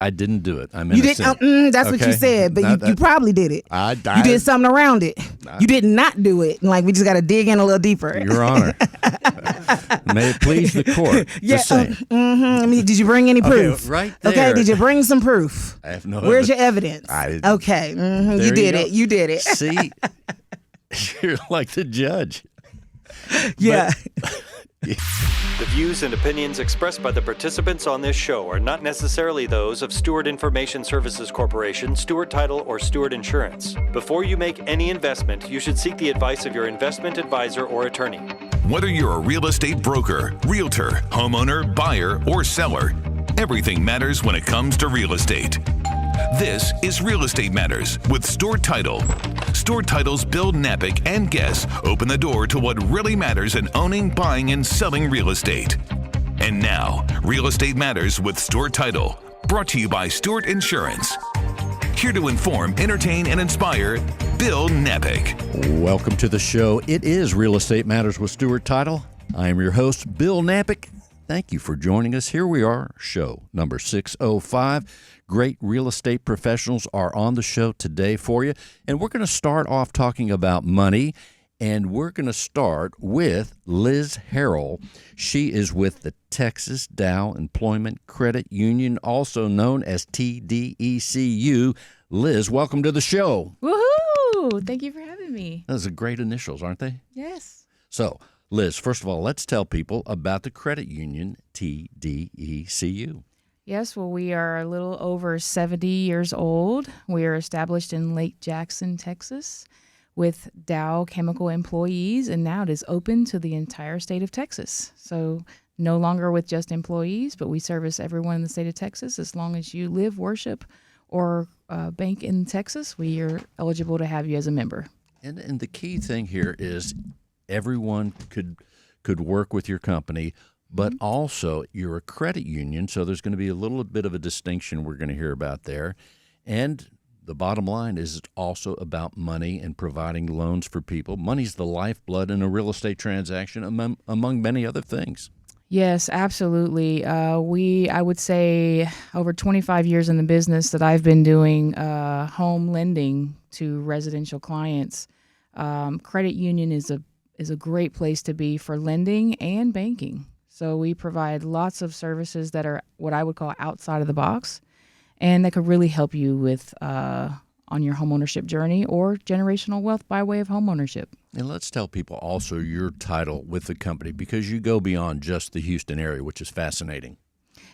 I didn't do it. I'm You innocent. didn't. That's what you said, but you probably did it. You did something around it. You did not do it. Like, we just got to dig in a little deeper. Your Honor. May it please the court. Yeah. Just saying. I mean, did you bring any proof? Okay, right there. Okay. Did you bring some proof? I have no. Where's your evidence? Okay. You did it. You did it. See, you're like the judge. Yeah. The views and opinions expressed by the participants on this show are not necessarily those of Stewart Information Services Corporation, Stewart Title, or Stewart Insurance. Before you make any investment, you should seek the advice of your investment advisor or attorney. Whether you're a real estate broker, realtor, homeowner, buyer, or seller, everything matters when it comes to real estate. This is Real Estate Matters with Stewart Title. Stewart Title's Bill Knapik and guests open the door to what really matters in owning, buying, and selling real estate. And now, Real Estate Matters with Stewart Title, brought to you by Stewart Insurance. Here to inform, entertain, and inspire, Bill Knapik. Welcome to the show. It is Real Estate Matters with Stewart Title. I am your host, Bill Knapik. Thank you for joining us. Here we are, show number 605. Great real estate professionals are on the show today for you. And we're going to start off talking about money. And we're going to start with Liz Harrell. She is with the Texas Dow Employment Credit Union, also known as TDECU. Liz, welcome to the show. Woohoo! Thank you for having me. Those are great initials, aren't they? Yes. So, Liz, first of all, let's tell people about the credit union, TDECU. Yes, well, we are a little over 70 years old. We are established in Lake Jackson, Texas, with Dow Chemical employees, and now it is open to the entire state of Texas. So no longer with just employees, but we service everyone in the state of Texas. As long as you live, worship, or bank in Texas, we are eligible to have you as a member. And the key thing here is everyone could work with your company, but also you're a credit union, so there's going to be a little bit of a distinction we're going to hear about there. And the bottom line is it's also about money and providing loans for people. Money's the lifeblood in a real estate transaction, among many other things. Yes, absolutely. I would say over 25 years in the business that I've been doing home lending to residential clients. Credit union is a great place to be for lending and banking. So we provide lots of services that are what I would call outside of the box, and that could really help you with on your homeownership journey or generational wealth by way of homeownership. And let's tell people also your title with the company, because you go beyond just the Houston area, which is fascinating.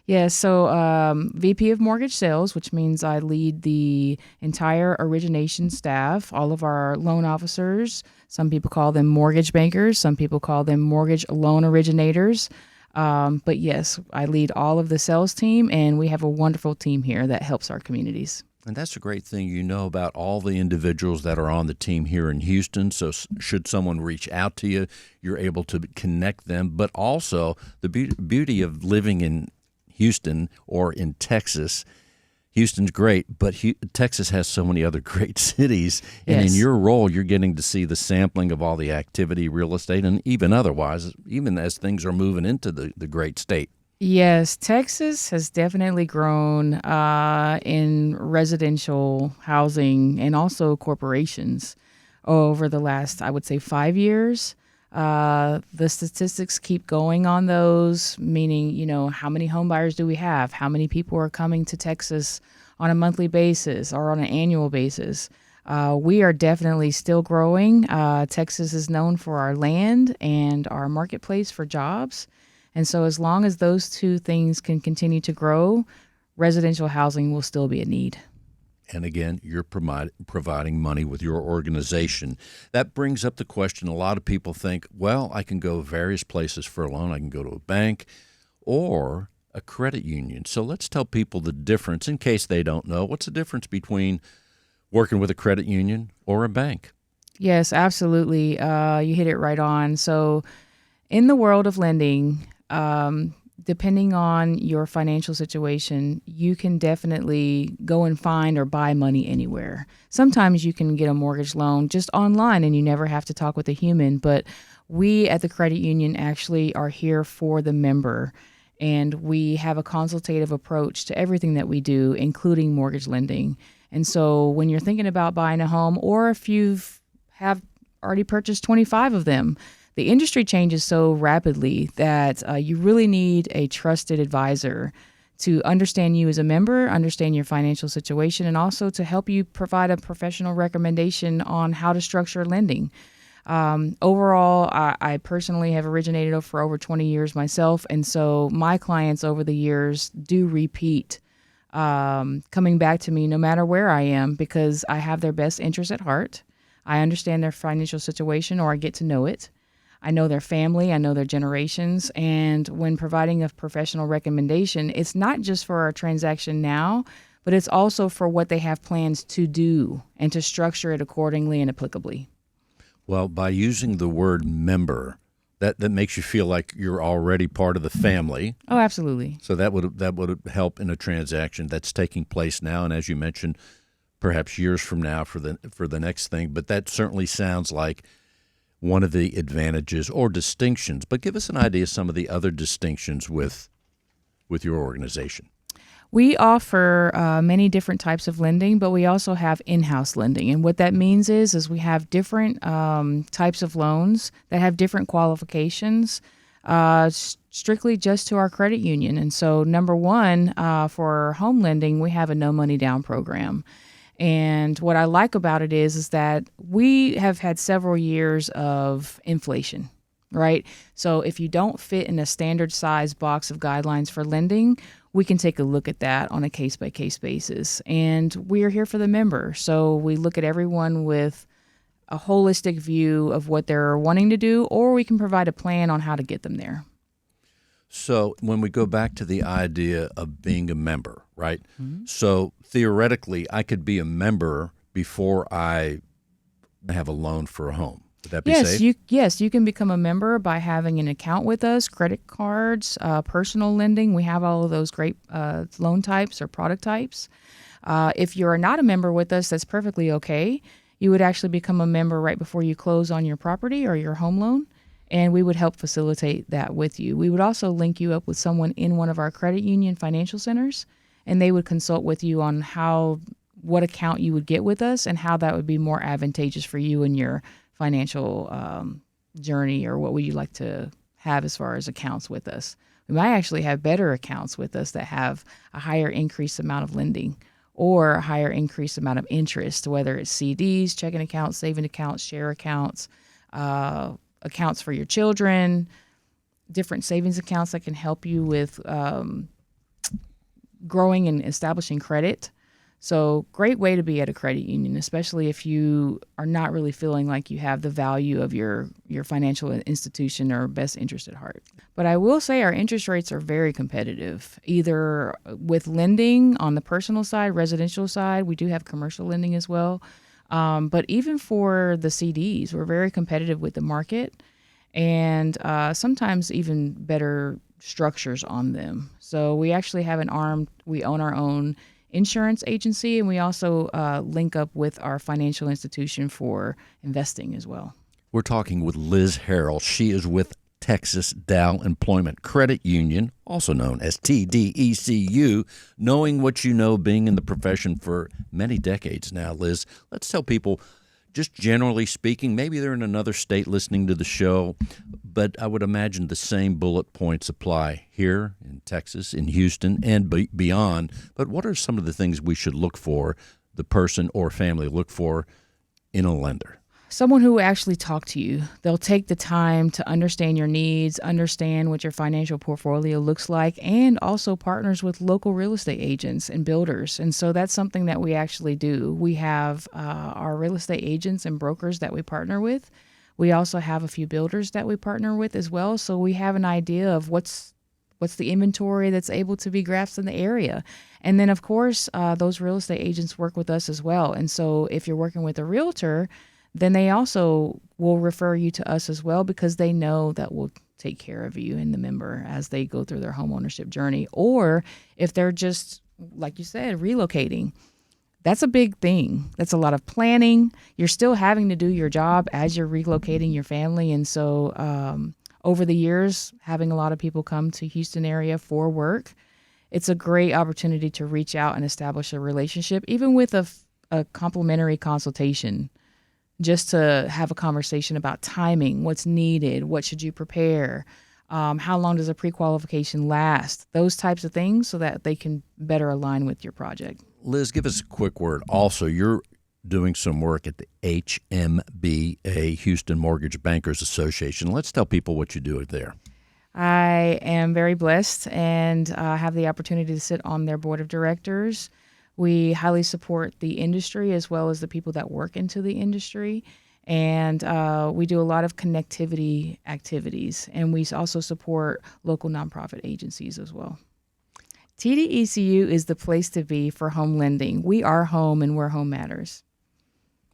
Yeah, so VP of Mortgage Sales, which means I lead the entire origination staff, all of our loan officers. Some people call them mortgage bankers. Some people call them mortgage loan originators. But yes, I lead all of the sales team, and we have a wonderful team here that helps our communities. And that's a great thing. You know about all the individuals that are on the team here in Houston. So should someone reach out to you, you're able to connect them. But also the beauty of living in Houston or in Texas. Houston's great, but Texas has so many other great cities. And Yes. in your role, you're getting to see the sampling of all the activity, real estate, and even otherwise, even as things are moving into the great state. Yes, Texas has definitely grown in residential housing and also corporations over the last, I would say, 5 years. The statistics keep going on those, meaning, how many home buyers do we have? How many people are coming to Texas on a monthly basis or on an annual basis? We are definitely still growing. Texas is known for our land and our marketplace for jobs. And so as long as those two things can continue to grow, residential housing will still be a need. And again, you're providing money with your organization. That brings up the question. A lot of people think, well, I can go various places for a loan. I can go to a bank or a credit union. So let's tell people the difference in case they don't know. What's the difference between working with a credit union or a bank? Yes, absolutely. You hit it right on. So in the world of lending, depending on your financial situation, you can definitely go and find or buy money anywhere. Sometimes you can get a mortgage loan just online and you never have to talk with a human, but we at the credit union actually are here for the member. And we have a consultative approach to everything that we do, including mortgage lending. And so when you're thinking about buying a home, or if have already purchased 25 of them, the industry changes so rapidly that you really need a trusted advisor to understand you as a member, understand your financial situation, and also to help you provide a professional recommendation on how to structure lending. Overall, I personally have originated for over 20 years myself, and so my clients over the years do repeat coming back to me no matter where I am, because I have their best interest at heart. I understand their financial situation, or I get to know it. I know their family, I know their generations, and when providing a professional recommendation, it's not just for our transaction now, but it's also for what they have plans to do and to structure it accordingly and applicably. Well, by using the word member, that makes you feel like you're already part of the family. Oh, absolutely. So that would help in a transaction that's taking place now, and as you mentioned, perhaps years from now for the next thing. But that certainly sounds like one of the advantages or distinctions. But give us an idea of some of the other distinctions with your organization. We offer many different types of lending, but we also have in-house lending. And what that means is we have different types of loans that have different qualifications, strictly just to our credit union. And so number one, for home lending, we have a no money down program. And what I like about it is that we have had several years of inflation, right? So if you don't fit in a standard size box of guidelines for lending, we can take a look at that on a case-by-case basis. And we are here for the member. So we look at everyone with a holistic view of what they're wanting to do, or we can provide a plan on how to get them there. So when we go back to the idea of being a member, right? Mm-hmm. So theoretically, I could be a member before I have a loan for a home. Would that be safe? Yes, you can become a member by having an account with us, credit cards, personal lending. We have all of those great loan types or product types. If you're not a member with us, that's perfectly okay. You would actually become a member right before you close on your property or your home loan, and we would help facilitate that with you. We would also link you up with someone in one of our credit union financial centers, and they would consult with you on what account you would get with us and how that would be more advantageous for you in your financial journey, or what would you like to have as far as accounts with us. We might actually have better accounts with us that have a higher increased amount of lending or a higher increased amount of interest, whether it's CDs, checking accounts, saving accounts, share accounts, accounts for your children, different savings accounts that can help you with growing and establishing credit. So great way to be at a credit union, especially if you are not really feeling like you have the value of your financial institution or best interest at heart. But I will say our interest rates are very competitive, either with lending on the personal side, residential side. We do have commercial lending as well. But even for the CDs, we're very competitive with the market, and sometimes even better structures on them. So we actually have we own our own insurance agency, and we also link up with our financial institution for investing as well. We're talking with Liz Harrell. She is with Texas Dow Employment Credit Union, also known as TDECU, knowing what you know, being in the profession for many decades now. Liz, let's tell people, just generally speaking, maybe they're in another state listening to the show, but I would imagine the same bullet points apply here in Texas, in Houston, and beyond. But what are some of the things we should look for, the person or family look for in a lender? Someone who will actually talk to you. They'll take the time to understand your needs, understand what your financial portfolio looks like, and also partners with local real estate agents and builders. And so that's something that we actually do. We have our real estate agents and brokers that we partner with. We also have a few builders that we partner with as well. So we have an idea of what's the inventory that's able to be grasped in the area. And then, of course, those real estate agents work with us as well. And so if you're working with a realtor, then they also will refer you to us as well, because they know that we'll take care of you and the member as they go through their homeownership journey. Or if they're just, like you said, relocating, that's a big thing. That's a lot of planning. You're still having to do your job as you're relocating your family. And so over the years, having a lot of people come to Houston area for work, it's a great opportunity to reach out and establish a relationship, even with a complimentary consultation, just to have a conversation about timing, what's needed, what should you prepare, how long does a pre-qualification last, those types of things, so that they can better align with your project. Liz, give us a quick word. Also, you're doing some work at the HMBA, Houston Mortgage Bankers Association. Let's tell people what you do there. I am very blessed and have the opportunity to sit on their board of directors. We highly support the industry as well as the people that work into the industry. And we do a lot of connectivity activities. And we also support local nonprofit agencies as well. TDECU is the place to be for home lending. We are home and where home matters.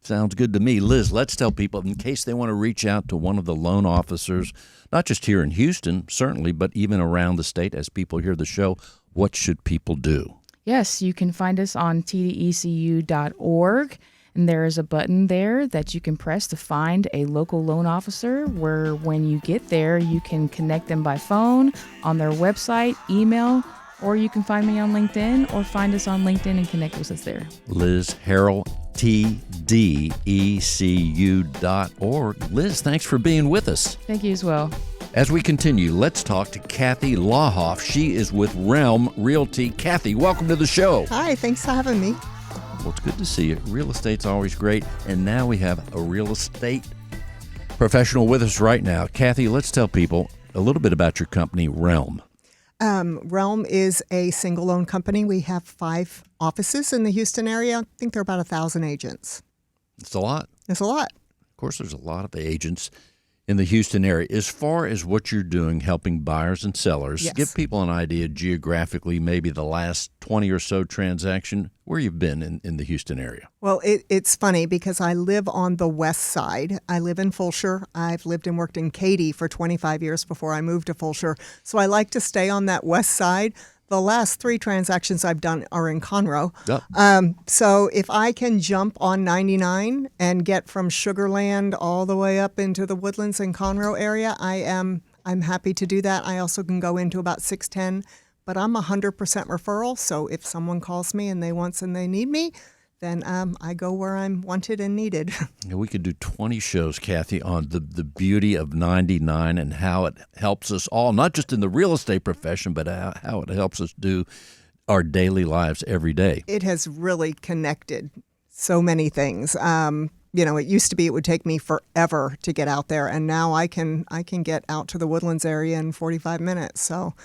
Sounds good to me. Liz, let's tell people, in case they want to reach out to one of the loan officers, not just here in Houston, certainly, but even around the state, as people hear the show, what should people do? Yes, you can find us on tdecu.org, and there is a button there that you can press to find a local loan officer, where when you get there, you can connect them by phone, on their website, email, or you can find me on LinkedIn or find us on LinkedIn and connect with us there. Liz Harrell, tdecu.org. Liz, thanks for being with us. Thank you as well. As we continue, let's talk to Kathy Lahoff. She is with REM Realty. Kathy, welcome to the show. Hi, thanks for having me. Well, it's good to see you. Real estate's always great. And now we have a real estate professional with us right now. Kathy, let's tell people a little bit about your company, REM. REM is a single-owned company. We have 5 offices in the Houston area. I think there are about 1,000 agents. It's a lot. It's a lot. Of course, there's a lot of agents in the Houston area. As far as what you're doing, helping buyers and sellers, Yes. give people an idea geographically, maybe the last 20 or so transaction, where you've been in the Houston area. Well, it's funny because I live on the west side. I live in Fulshire. I've lived and worked in Katy for 25 years before I moved to Fulshire. So I like to stay on that west side. The last 3 transactions I've done are in Conroe. Yep. So if I can jump on 99 and get from Sugarland all the way up into the Woodlands and Conroe area, I'm happy to do that. I also can go into about 610, but I'm 100% referral. So if someone calls me and they need me, then I go where I'm wanted and needed. Yeah, we could do 20 shows, Kathy, on the beauty of 99 and how it helps us all, not just in the real estate profession, but how it helps us do our daily lives every day. It has really connected so many things. It used to be it would take me forever to get out there, and now I can get out to the Woodlands area in 45 minutes. So.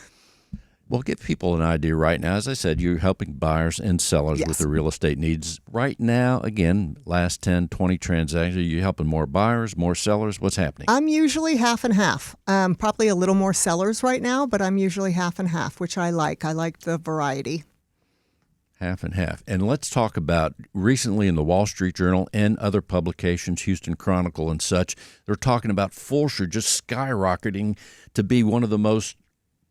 Well, give people an idea right now. As I said, you're helping buyers and sellers Yes. with their real estate needs. Right now, again, last 10, 20 transactions, are you helping more buyers, more sellers? What's happening? I'm usually half and half. Probably a little more sellers right now, but I'm usually half and half, which I like. I like the variety. Half and half. And let's talk about recently in the Wall Street Journal and other publications, Houston Chronicle and such, they're talking about Fulshire just skyrocketing to be one of the most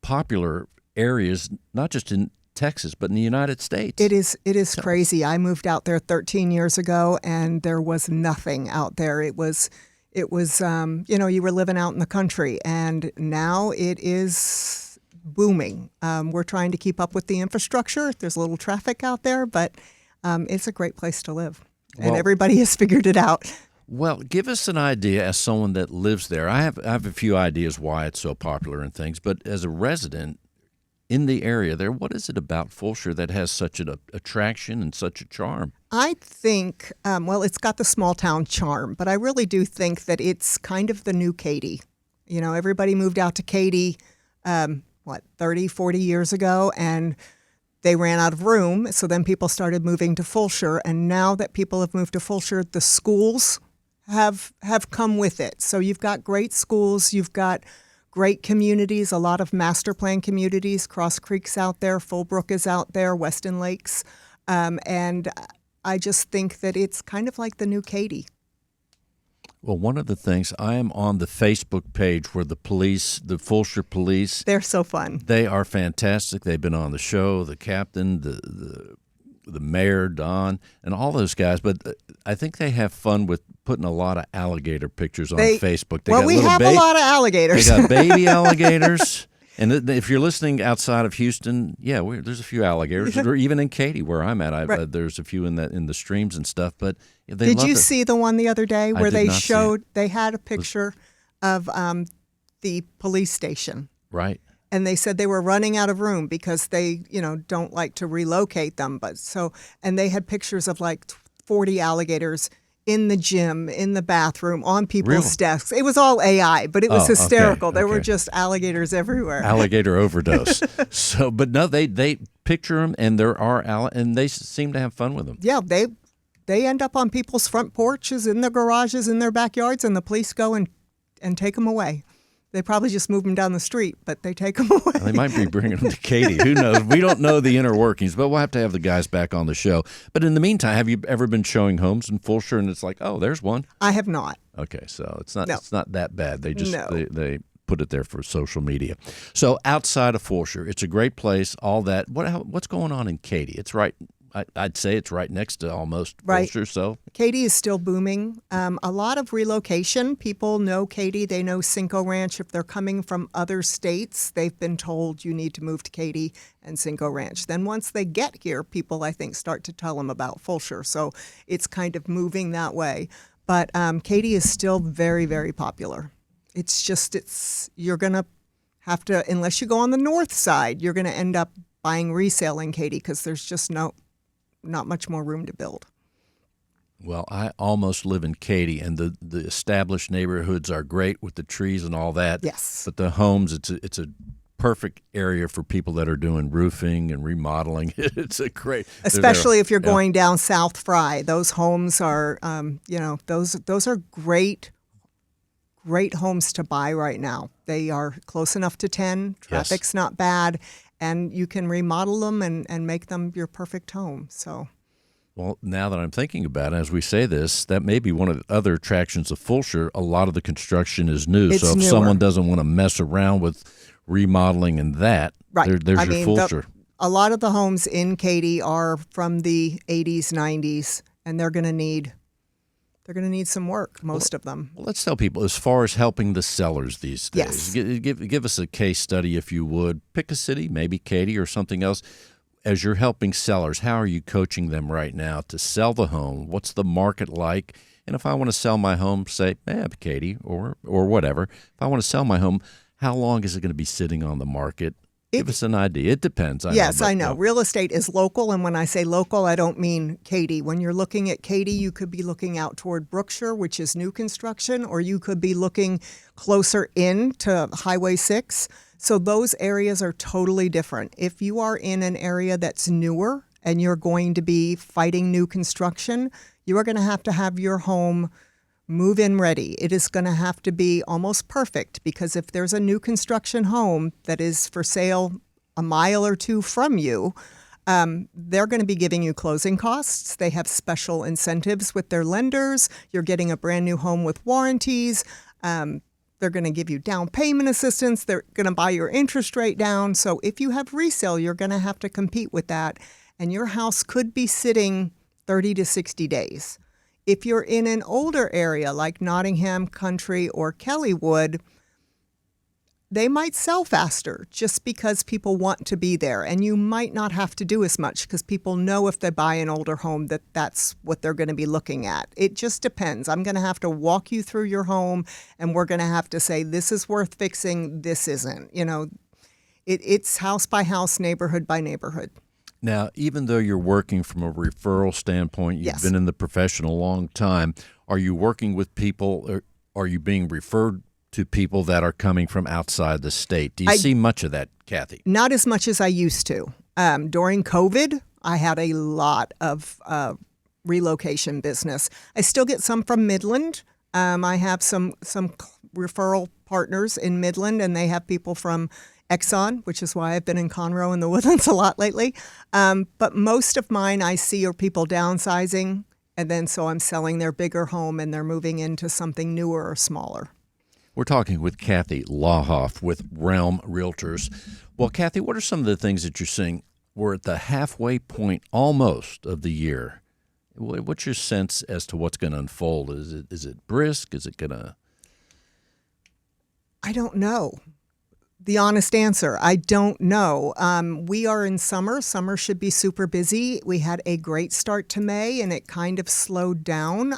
popular areas, not just in Texas, but in the United States. It is crazy. I moved out there 13 years ago, and there was nothing out there. It was you were living out in the country, and now it is booming. We're trying to keep up with the infrastructure. There's a little traffic out there, but it's a great place to live, and everybody has figured it out. Well, give us an idea as someone that lives there. I have a few ideas why it's so popular and things, but as a resident in the area there, what is it about Fulshire that has such an attraction and such a charm? I think, it's got the small town charm, but I really do think that it's kind of the new Katy. Everybody moved out to Katy, 30, 40 years ago, and they ran out of room. So then people started moving to Fulshire, and now that people have moved to Fulshire, the schools have come with it. So you've got great schools, you've got great communities, a lot of master plan communities. Cross Creek's out there, Fullbrook is out there, Weston Lakes. And I just think that it's kind of like the new Katy. Well, one of the things, I am on the Facebook page where the police, the Fulshire police. They're so fun. They are fantastic. They've been on the show, the captain, the mayor, Don, and all those guys. But I think they have fun with putting a lot of alligator pictures on Facebook. We have a lot of alligators. They got baby alligators. And if you're listening outside of Houston, there's a few alligators. Or even in Katy, where I'm at, there's a few in the streams and stuff. But did you see the one the other day where they showed they had a picture of the police station? Right. And they said they were running out of room because they, don't like to relocate them. And they had pictures of like 40 alligators in the gym, in the bathroom, on people's desks. It was all AI, but it was hysterical. There were just alligators everywhere. Alligator overdose. But no, they picture them, and there are and they seem to have fun with them. Yeah, they end up on people's front porches, in their garages, in their backyards, and the police go and take them away. They probably just move them down the street, but they take them away. They might be bringing them to Katy. Who knows? We don't know the inner workings, but we'll have to have the guys back on the show. But in the meantime, have you ever been showing homes in Fulshear and it's like, oh, there's one? I have not. Okay, so it's not that bad. They just they put it there for social media. So outside of Fulshear, it's a great place. All that. What's going on in Katy? It's right. I'd say it's right next to almost Fulshear. So Katy is still booming. A lot of relocation. People know Katy. They know Cinco Ranch. If they're coming from other states, they've been told you need to move to Katy and Cinco Ranch. Then once they get here, people, I think, start to tell them about Fulshear. So it's kind of moving that way. But Katy is still very, very popular. You're going to have to, unless you go on the north side, you're going to end up buying resale in Katy because there's just not much more room to build. Well, I almost live in Katy, and the established neighborhoods are great with the trees and all that. Yes. But the homes, it's a perfect area for people that are doing roofing and remodeling. It's a great, especially if you're going down South Fry. Those homes are, those are great homes to buy right now. They are close enough to 10. Traffic's not bad. And you can remodel them and make them your perfect home. So, well, now that I'm thinking about it, as we say this, that may be one of the other attractions of Fulshear. A lot of the construction is new. It's so if newer. someone doesn't want to mess around with remodeling and that, there's your Fulshear. A lot of the homes in Katy are from the 80s, 90s, and they're going to need some work, most of them. Well, let's tell people, as far as helping the sellers these days, give us a case study, if you would. Pick a city, maybe Katy or something else. As you're helping sellers, how are you coaching them right now to sell the home? What's the market like? And if I want to sell my home, say, Katy or whatever, if I want to sell my home, how long is it going to be sitting on the market? Give us an idea. It depends. I know. Real estate is local, and when I say local, I don't mean Katy. When you're looking at Katy, you could be looking out toward Brookshire, which is new construction, or you could be looking closer in to Highway 6. So those areas are totally different. If you are in an area that's newer and you're going to be fighting new construction, you are going to have your home move-in ready. It is going to have to be almost perfect, because if there's a new construction home that is for sale a mile or two from you, they're going to be giving you closing costs. They have special incentives with their lenders. You're getting a brand new home with warranties. They're going to give you down payment assistance. They're going to buy your interest rate down. So if you have resale, you're going to have to compete with that. And your house could be sitting 30 to 60 days. If you're in an older area like Nottingham Country or Kellywood, they might sell faster just because people want to be there. And you might not have to do as much because people know if they buy an older home that that's what they're going to be looking at. It just depends. I'm going to have to walk you through your home, and we're going to have to say, this is worth fixing, this isn't. It's house by house, neighborhood by neighborhood. Now, even though you're working from a referral standpoint, you've been in the profession a long time, are you working with people, or are you being referred to people that are coming from outside the state? Do you see much of that, Kathy? Not as much as I used to. During COVID, I had a lot of relocation business. I still get some from Midland. I have some referral partners in Midland, and they have people from Exxon, which is why I've been in Conroe and the Woodlands a lot lately. But most of mine I see are people downsizing, and then so I'm selling their bigger home and they're moving into something newer or smaller. We're talking with Kathy Lahoff with REM Realtors. Well, Kathy, what are some of the things that you're seeing we're at the halfway point almost of the year. What's your sense as to what's going to unfold? Is it brisk? Is it going to? I don't know. The honest answer, I don't know. We are in summer. Summer should be super busy. We had a great start to May, and it kind of slowed down.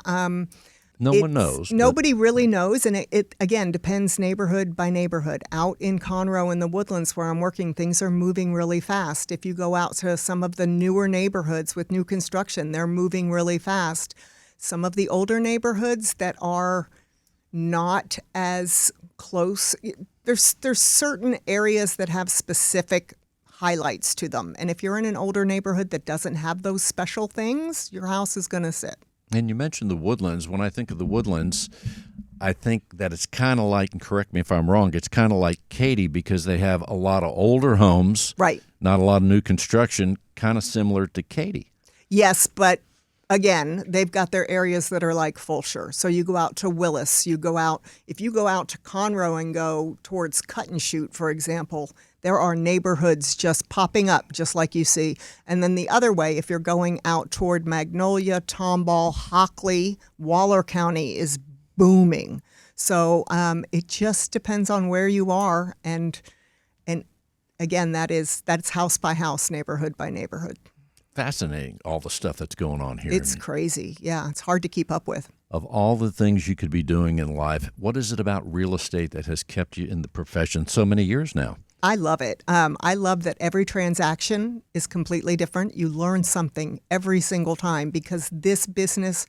No one knows. Nobody really knows, and it again depends neighborhood by neighborhood. Out in Conroe in the Woodlands where I'm working, things are moving really fast. If you go out to some of the newer neighborhoods with new construction, they're moving really fast. Some of the older neighborhoods that are not as close, there's certain areas that have specific highlights to them. And if you're in an older neighborhood that doesn't have those special things, your house is going to sit. And you mentioned the Woodlands. When I think of the Woodlands, I think that it's kind of like, and correct me if I'm wrong, it's kind of like Katy because they have a lot of older homes. Right. Not a lot of new construction, kind of similar to Katy. Yes, but again, they've got their areas that are like Fulshire. So you go out to Willis, if you go out to Conroe and go towards Cut and Shoot, for example, there are neighborhoods just popping up, just like you see. And then the other way, if you're going out toward Magnolia, Tomball, Hockley, Waller County is booming. So it just depends on where you are. And again, that's house by house, neighborhood by neighborhood. Fascinating, all the stuff that's going on here. It's crazy. Yeah, it's hard to keep up with. Of all the things you could be doing in life, what is it about real estate that has kept you in the profession so many years now? I love it. I love that every transaction is completely different. You learn something every single time because this business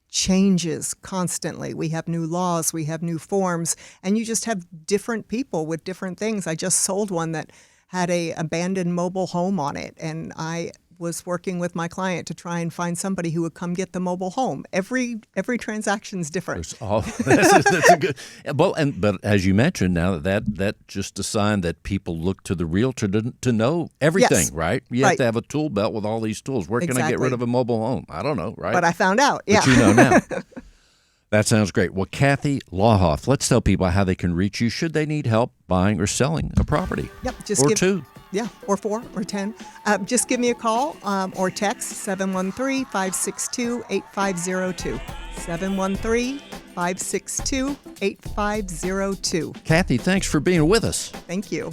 changes constantly. We have new laws, we have new forms, and you just have different people with different things. I just sold one that had a abandoned mobile home on it, and I was working with my client to try and find somebody who would come get the mobile home. Every transaction is different. That's a good. But as you mentioned, now that just a sign that people look to the realtor to know everything, yes. Right? You have to have a tool belt with all these tools. Where can I get rid of a mobile home? I don't know, right? But I found out. Yeah, but you know now. That sounds great. Well, Kathy Lawhoff, let's tell people how they can reach you should they need help buying or selling a property. Yep, two. Yeah, or 4 or 10. Just give me a call or text 713-562-8502. 713-562-8502. Kathy, thanks for being with us. Thank you.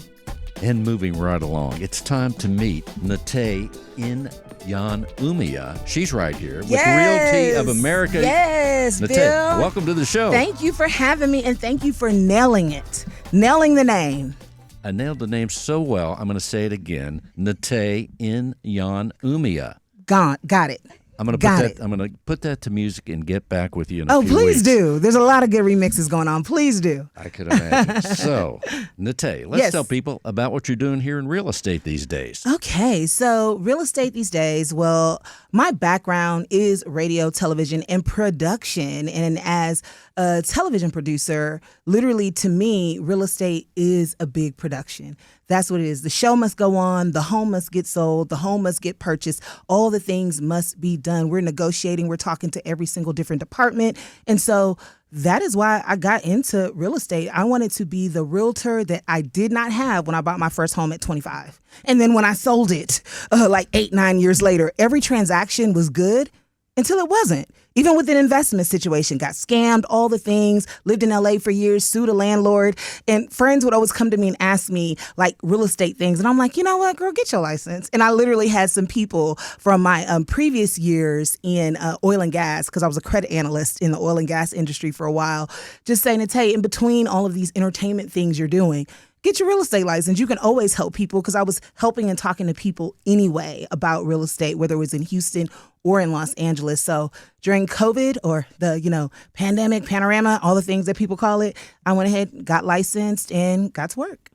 And moving right along, it's time to meet Nate in Jan Umia. She's right here with Realty of America. Yes, Nate, Bill. welcome to the show. Thank you for having me, and thank you for nailing it. Nailing the name. I nailed the name so well, I'm going to say it again. Nate in Jan Umia. Got it. I'm going to put that to music and get back with you in a few weeks. Oh, please do. There's a lot of good remixes going on. Please do. I could imagine. So, Nate, let's tell people about what you're doing here in real estate these days. Okay, so real estate these days, well, my background is radio, television, and production. And as a television producer, literally to me, real estate is a big production. That's what it is. The show must go on. The home must get sold. The home must get purchased. All the things must be done. We're negotiating. We're talking to every single different department. And so that is why I got into real estate. I wanted to be the realtor that I did not have when I bought my first home at 25. And then when I sold it like 8-9 years later, every transaction was good until it wasn't. Even with an investment situation, got scammed, all the things, lived in LA for years, sued a landlord. And friends would always come to me and ask me like real estate things. And I'm like, you know what, girl, get your license. And I literally had some people from my previous years in oil and gas, because I was a credit analyst in the oil and gas industry for a while, just saying, hey, in between all of these entertainment things you're doing, get your real estate license. You can always help people, because I was helping and talking to people anyway about real estate, whether it was in Houston or in Los Angeles. So during COVID or the, pandemic, panorama, all the things that people call it, I went ahead, got licensed, and got to work.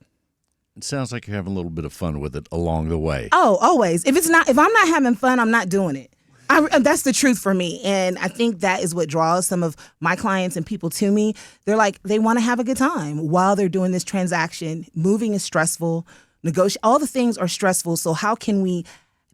It sounds like you're having a little bit of fun with it along the way. Oh, always. If I'm not having fun, I'm not doing it. That's the truth for me. And I think that is what draws some of my clients and people to me. They're like, they want to have a good time while they're doing this transaction. Moving is stressful. All the things are stressful. So how can we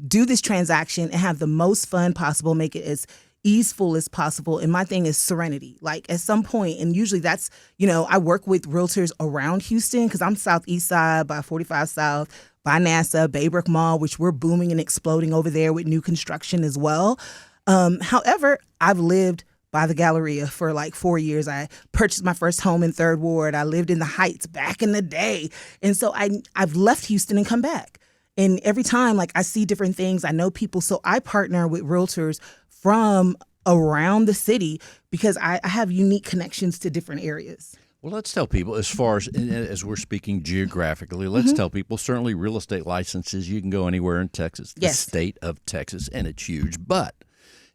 do this transaction and have the most fun possible, make it as easeful as possible? And my thing is serenity. Like at some point, and usually that's, I work with realtors around Houston because I'm Southeast Side by 45 South, by NASA, Baybrook Mall, which we're booming and exploding over there with new construction as well. However, I've lived by the Galleria for like 4 years. I purchased my first home in Third Ward. I lived in the Heights back in the day. And so I've left Houston and come back. And every time, like, I see different things, I know people. So I partner with realtors from around the city because I have unique connections to different areas. Well, let's tell people, as far as we're speaking geographically, let's tell people, certainly real estate licenses, you can go anywhere in Texas, the state of Texas, and it's huge. But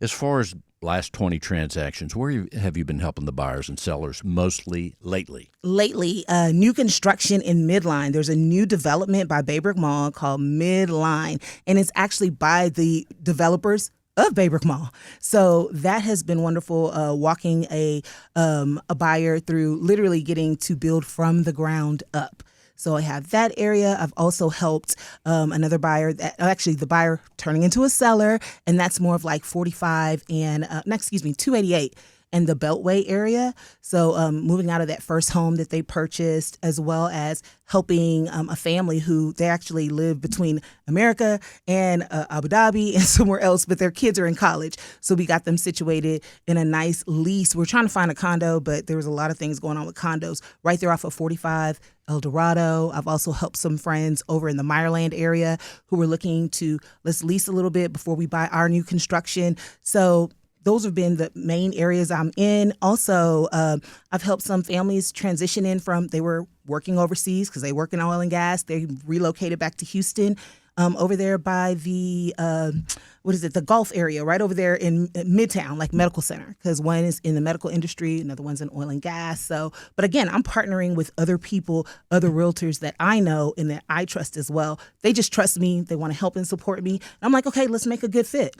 as far as last 20 transactions, where have you been helping the buyers and sellers mostly lately? Lately, new construction in Midline. There's a new development by Baybrook Mall called Midline, and it's actually by the developers of Baybrook Mall. So that has been wonderful, walking a buyer through literally getting to build from the ground up. So I have that area. I've also helped another buyer, the buyer turning into a seller, and that's more of like 45 and 288 and the Beltway area. So moving out of that first home that they purchased, as well as helping a family who they actually live between America and Abu Dhabi and somewhere else, but their kids are in college. So we got them situated in a nice lease. We're trying to find a condo, but there was a lot of things going on with condos right there off of 45 El Dorado. I've also helped some friends over in the Meyerland area who were looking to let's lease a little bit before we buy our new construction. So those have been the main areas I'm in. Also, I've helped some families transition in from, they were working overseas because they work in oil and gas. They relocated back to Houston, over there by the, the Gulf area, right over there in Midtown, like medical center, because one is in the medical industry, another one's in oil and gas. So, but again, I'm partnering with other people, other realtors that I know and that I trust as well. They just trust me. They want to help and support me. And I'm like, okay, let's make a good fit.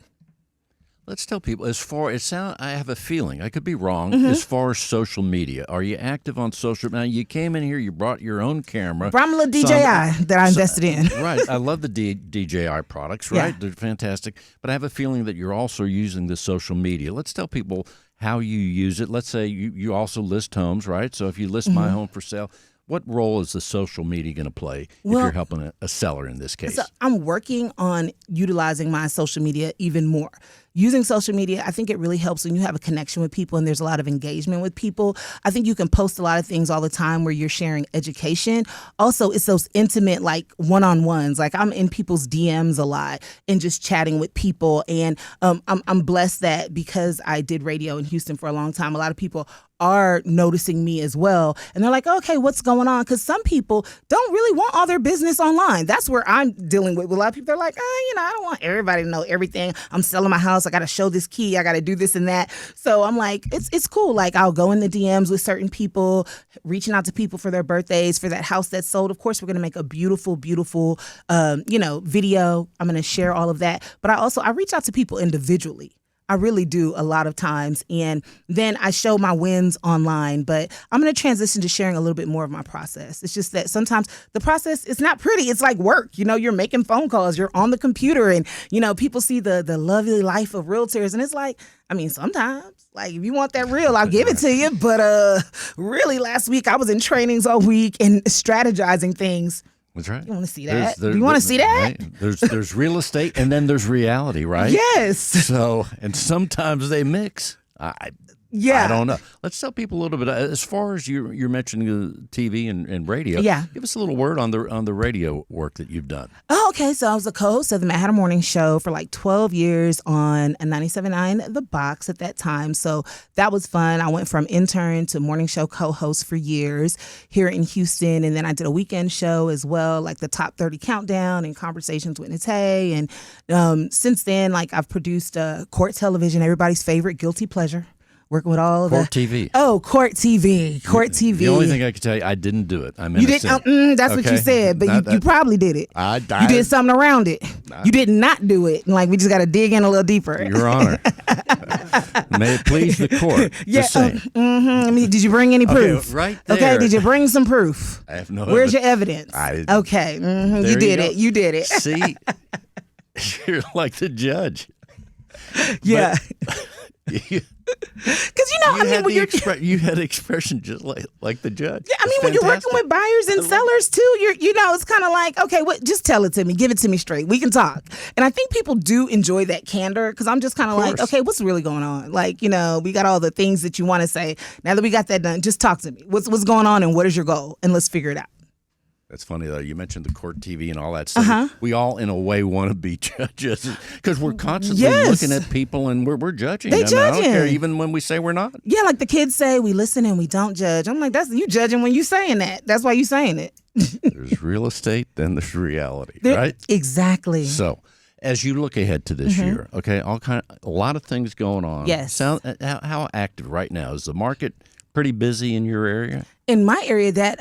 Let's tell people, I have a feeling, I could be wrong, as far as social media. Are you active on social? Now, you came in here, you brought your own camera. Brought a little DJI that I invested in. Right. I love the DJI products, right? Yeah. They're fantastic. But I have a feeling that you're also using the social media. Let's tell people how you use it. Let's say you also list homes, right? So if you list my home for sale, what role is the social media going to play if you're helping a seller in this case? So I'm working on utilizing my social media even more. Using social media, I think it really helps when you have a connection with people and there's a lot of engagement with people. I think you can post a lot of things all the time where you're sharing education. Also, it's those intimate, like, one-on-ones. Like, I'm in people's DMs a lot and just chatting with people. And I'm blessed that because I did radio in Houston for a long time, a lot of people are noticing me as well. And they're like, okay, what's going on? Because some people don't really want all their business online. That's where I'm dealing with a lot of people. They're like, I don't want everybody to know everything. I'm selling my house. I got to show this key. I got to do this and that. So I'm like, it's cool. Like, I'll go in the DMs with certain people, reaching out to people for their birthdays, for that house that's sold. Of course, we're going to make a beautiful, beautiful, video. I'm going to share all of that. But I reach out to people individually. I really do a lot of times. And then I show my wins online, but I'm going to transition to sharing a little bit more of my process. It's just that sometimes the process is not pretty. It's like work. You're making phone calls, you're on the computer, and, people see the lovely life of realtors. And it's like, sometimes, like, if you want that real, I'll give it to you. But really, last week I was in trainings all week and strategizing things. That's right. You want to see that? Do you want to see that? Right? There's real estate and then there's reality, right? Yes. So, and sometimes they mix. I don't know. Let's tell people a little bit. As far as you're mentioning TV and radio, give us a little word on the radio work that you've done. Oh, okay. So I was the co-host of the Manhattan Morning Show for like 12 years on 97.9 The Box at that time. So that was fun. I went from intern to morning show co-host for years here in Houston. And then I did a weekend show as well, like the Top 30 Countdown and Conversations with Nate. And since then, like, I've produced Court Television, everybody's favorite guilty pleasure. Working with all of Court TV. Oh, Court TV. Court TV. The only thing I can tell you, I didn't do it. I'm innocent. You didn't. That's okay. What you said, but you probably did it. You did something around it. You did not do it. Like, we just got to dig in a little deeper. Your Honor. May it please the court. Yeah. Did you bring any proof? Okay, right there. Okay. Did you bring some proof? I have no. Where's your evidence? Okay. You did it. You did it. See, you're like the judge. Yeah. Because you had expression just like the judge. Yeah, I mean, when you're working with buyers and sellers too, it's kind of like, okay, just tell it to me, give it to me straight. We can talk. And I think people do enjoy that candor because I'm just kind of like, okay, what's really going on? Like, we got all the things that you want to say. Now that we got that done, just talk to me. What's going on and what is your goal? And let's figure it out. That's funny, though. You mentioned the court TV and all that stuff. We all, in a way, want to be judges because we're constantly looking at people and we're judging. They judging. I don't care, even when we say we're not. Yeah, like the kids say, we listen and we don't judge. I'm like, that's you judging when you saying that. That's why you saying it. There's real estate, then there's reality, right? Exactly. So, as you look ahead to this year, okay, a lot of things going on. Yes. How active right now? Is the market pretty busy in your area? In my area, that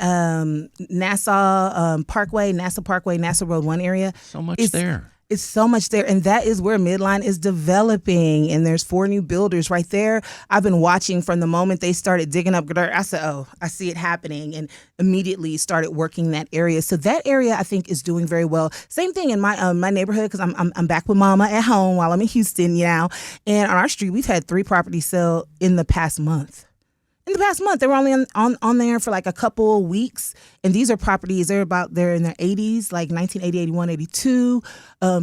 Nassau Parkway, Nassau Road 1 area. So much there. It's so much there. And that is where Midline is developing. And there's 4 new builders right there. I've been watching from the moment they started digging up dirt. I said, oh, I see it happening. And immediately started working that area. So that area, I think, is doing very well. Same thing in my my neighborhood because I'm back with Mama at home while I'm in Houston, And on our street, we've had 3 properties sell in the past month. They were only on there for like a couple weeks. And these are properties, they're in their 80s, like 1980, 81, 82.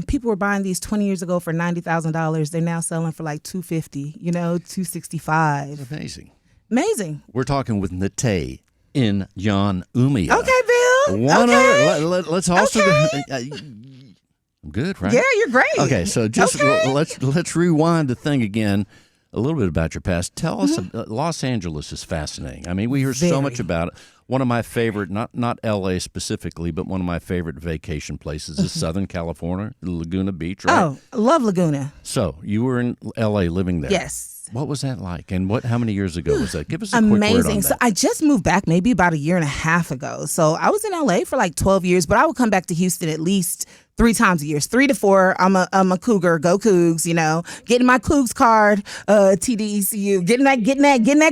People were buying these 20 years ago for $90,000. They're now selling for like $250, $265. Amazing. We're talking with Nate in Jan Umia. Okay, Bill. Let's also... I'm good, right? Yeah, you're great. Okay, so let's rewind the thing again. A little bit about your past. Tell us, Los Angeles is fascinating. I mean, we hear so much about it. One of my favorite, not L.A. specifically, but one of my favorite vacation places is Southern California, Laguna Beach, right? Oh, I love Laguna. So you were in L.A. living there. Yes. What was that like? And how many years ago was that? Give us a quick word on that. So I just moved back maybe about a year and a half ago. So I was in L.A. for like 12 years, but I would come back to Houston at least 3 times a year. 3 to 4. I'm a Cougar. Go Cougs. Getting my Cougs card. TDECU. Getting that